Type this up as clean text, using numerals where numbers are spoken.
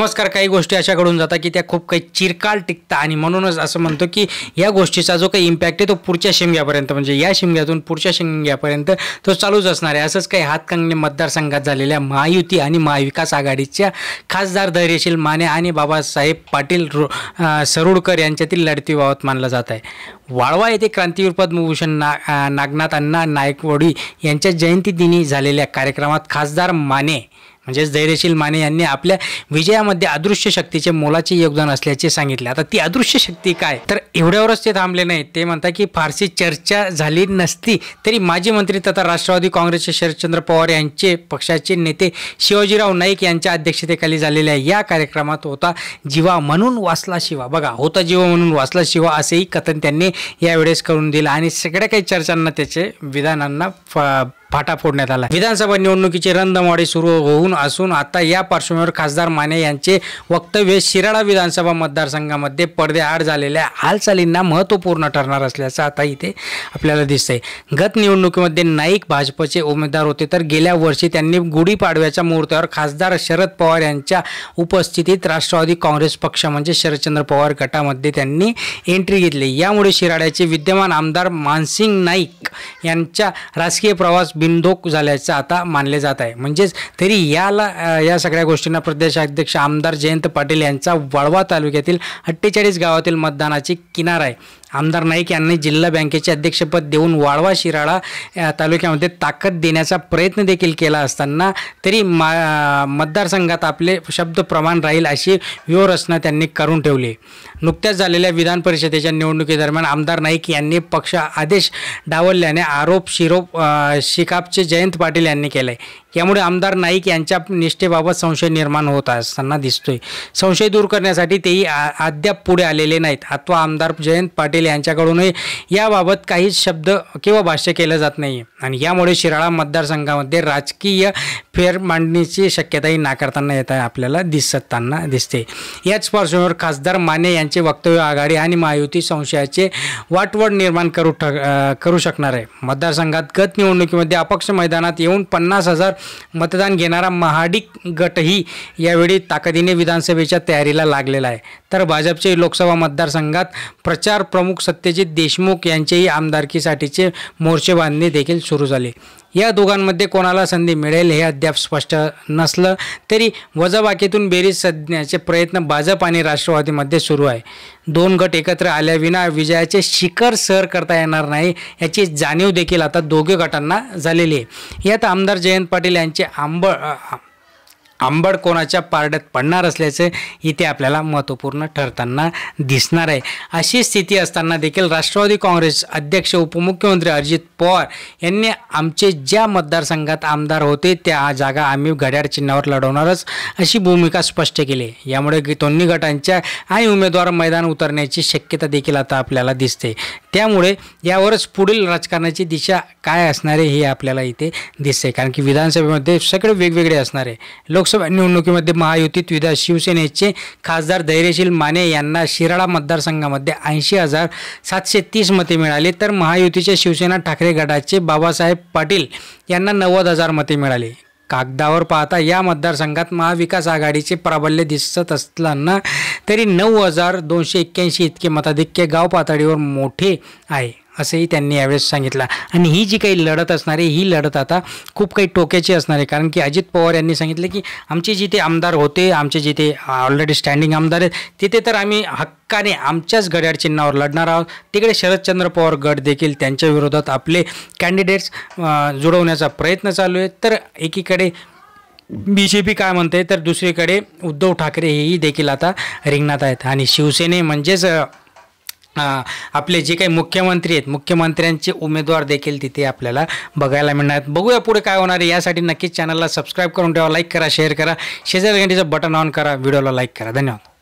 नमस्कार. काही गोष्टी अशा घडून जातात की त्या खूप काही चिरकाल टिकतात आणि म्हणूनच असं म्हणतो की या गोष्टीचा जो काही इम्पॅक्ट आहे तो पुढच्या शिमग्यापर्यंत म्हणजे या शिमग्यातून पुढच्या शिमग्यापर्यंत तो चालूच असणार आहे. असंच काही हातकंगणे मतदारसंघात झालेल्या महायुती आणि महाविकास आघाडीच्या खासदार धैर्यशील माने आणि बाबासाहेब पाटील सरोडकर यांच्यातील लढतीबाबत मानलं जात आहे. वाळवा येथे क्रांतीवीर पद्मभूषण नागनाथ अण्णा नायकवडी यांच्या जयंतीदिनी झालेल्या कार्यक्रमात खासदार माने म्हणजेच धैर्यशील माने यांनी आपल्या विजयामध्ये अदृश्य शक्तीचे मोलाचे योगदान असल्याचे सांगितले. आता ती अदृश्य शक्ती काय, तर एवढ्यावरच ते थांबले नाही. ते म्हणतात की फारशी चर्चा झाली नसती तरी माजी मंत्री तथा राष्ट्रवादी काँग्रेसचे शरदचंद्र पवार यांचे पक्षाचे नेते शिवाजीराव नाईक यांच्या अध्यक्षतेखाली झालेल्या या कार्यक्रमात होता जीवा म्हणून वाचला शिवा. बघा, होता जीवा म्हणून वाचला शिवा असेही कथन त्यांनी यावेळेस करून दिलं आणि सगळ्या काही चर्चांना त्याचे विधानांना फाटा फोडण्यात आला. विधानसभा निवडणुकीची रणधुमाळी सुरू होऊन असून आता या पार्श्वभूमीवर खासदार माने यांचे वक्तव्य शिराळा विधानसभा मतदारसंघामध्ये पडद्याआड झालेल्या हालचालींना महत्त्वपूर्ण ठरणार असल्याचं आता इथे आपल्याला दिसतंय. गत निवडणुकीमध्ये नाईक भाजपचे उमेदवार होते तर गेल्या वर्षी त्यांनी गुढीपाडव्याच्या मुहूर्तावर खासदार शरद पवार यांच्या उपस्थितीत राष्ट्रवादी काँग्रेस पक्ष म्हणजे शरदचंद्र पवार गटामध्ये त्यांनी एंट्री घेतली. यामुळे शिराळ्याचे विद्यमान आमदार मानसिंग नाईक यांचा राजकीय प्रवास बिनधोक झाल्याचं आता मानले जात आहे. म्हणजेच तरी या सगळ्या गोष्टींना प्रदेशाध्यक्ष आमदार जयंत पाटील यांचा वाळवा तालुक्यातील 48 गावातील मतदानाची किनार आहे. आमदार नाईक यांनी जिल्हा बँकेचे अध्यक्षपद देऊन वाळवा शिराळा तालुक्यामध्ये ताकद देण्याचा प्रयत्न देखील केला असताना तरी मतदारसंघात आपले शब्द प्रमाण राहील अशी व्यूहरचना त्यांनी करून ठेवली. नुकत्याच झालेल्या विधान परिषदेच्या निवडणुकीदरम्यान आमदार नाईक यांनी पक्ष आदेश डावलल्याने आरोप शिकापचे जयंत पाटील यांनी केले. यामुळे आमदार नाईक यांच्या निष्ठेबाबत संशय निर्माण होत असताना दिसतोय. संशय दूर करण्यासाठी तेही अद्याप पुढे आलेले नाहीत. अथवा आमदार जयंत पाटील यांच्याकडूनही याबाबत काही शब्द किंवा भाष्य केलं जात नाही आणि यामुळे शिराळा मतदारसंघामध्ये राजकीय फेरमांडणीची शक्यताही नाकारताना येत आहे आपल्याला दिसते. याच पार्श्वभूमीवर खासदार माने यांचे वक्तव्य आघाडी आणि महायुती संशयाचे वाटवड निर्माण करू शकणार आहे. मतदारसंघात गत निवडणुकीमध्ये अपक्ष मैदानात येऊन 50,000 मतदान घेणारा महाडिक गटही यावेळी ताकदीने विधानसभेच्या तयारीला लागलेला आहे. तर भाजपचे लोकसभा मतदारसंघात प्रचार प्रमुख सत्यजित देशमुख यांचेही आमदारकीसाठीचे मोर्चे बांधणी देखील सुरू झाले. या दोघांमध्ये कोणाला संधी मिळेल हे अद्याप स्पष्ट नसलं तरी वजाबाकीतून बेरीज साधण्याचे प्रयत्न भाजप आणि राष्ट्रवादीमध्ये सुरू आहे. दोन गट एकत्र आल्याविना विजयाचे शिखर सर करता येणार नाही याची जाणीव देखील आता दोघे गटांना झालेली आहे. यात आमदार जयंत पाटील यांचे आंबड कोणाच्या पारड्यात पडणार असल्याचे इथे आपल्याला महत्त्वपूर्ण ठरताना दिसणार आहे. अशी स्थिती असताना देखील राष्ट्रवादी काँग्रेस अध्यक्ष उपमुख्यमंत्री अजित पवार यांनी आमचे ज्या मतदारसंघात आमदार होते त्या जागा आम्ही घड्याळ चिन्हावर लढवणारच अशी भूमिका स्पष्ट केली. यामुळे दोन्ही गटांच्या आणि उमेदवार मैदान उतरण्याची शक्यता देखील आता आपल्याला दिसते. त्यामुळे यावरच पुढील राजकारणाची दिशा काय असणार आहे हे आपल्याला इथे दिसते. कारण की विधानसभेमध्ये सगळे वेगवेगळे असणार आहे. लोकसभा निवडणुकीमध्ये महायुतीत शिवसेनेचे खासदार धैर्यशील माने यांना शिराळा मतदारसंघामध्ये 80,730 मते मिळाली तर महायुतीचे शिवसेना ठाकरे गटाचे बाबासाहेब पाटील यांना 90,000 मते मिळाली. कागदावर पाहता या मतदारसंघात महाविकास आघाडीचे प्राबल्य दिसत असताना तरी 9,281 इतके मताधिक्य गाव पातळीवर मोठे आहे असंही त्यांनी यावेळेस सांगितलं. आणि ही जी काही लढत असणार आहे ही लढत आता खूप काही टोक्याची असणार आहे. कारण की अजित पवार यांनी सांगितलं की आमचे जिथे आमदार होते, आमचे जिथे ऑलरेडी स्टँडिंग आमदार आहेत तिथे तर आम्ही हक्काने आमच्याच घड्याळ चिन्हावर लढणार आहोत. तिकडे शरदचंद्र पवार गट देखील त्यांच्या विरोधात आपले कॅन्डिडेट्स जुळवण्याचा प्रयत्न चालू आहे. तर एकीकडे BJP काय म्हणते तर दुसरीकडे उद्धव ठाकरे हेही देखील आता रिंगणात आहेत. आणि शिवसेने म्हणजेच आपले जे काही मुख्यमंत्री आहेत मुख्यमंत्र्यांचे उमेदवार देखील तिथे आपल्याला बघायला मिळणार आहेत. बघूया पुढे काय होणार आहे. यासाठी नक्कीच चॅनलला सबस्क्राईब करून ठेवा, लाईक करा, शेअर करा, शेजारी घंटीचं बटन ऑन करा, व्हिडिओला लाईक करा. धन्यवाद.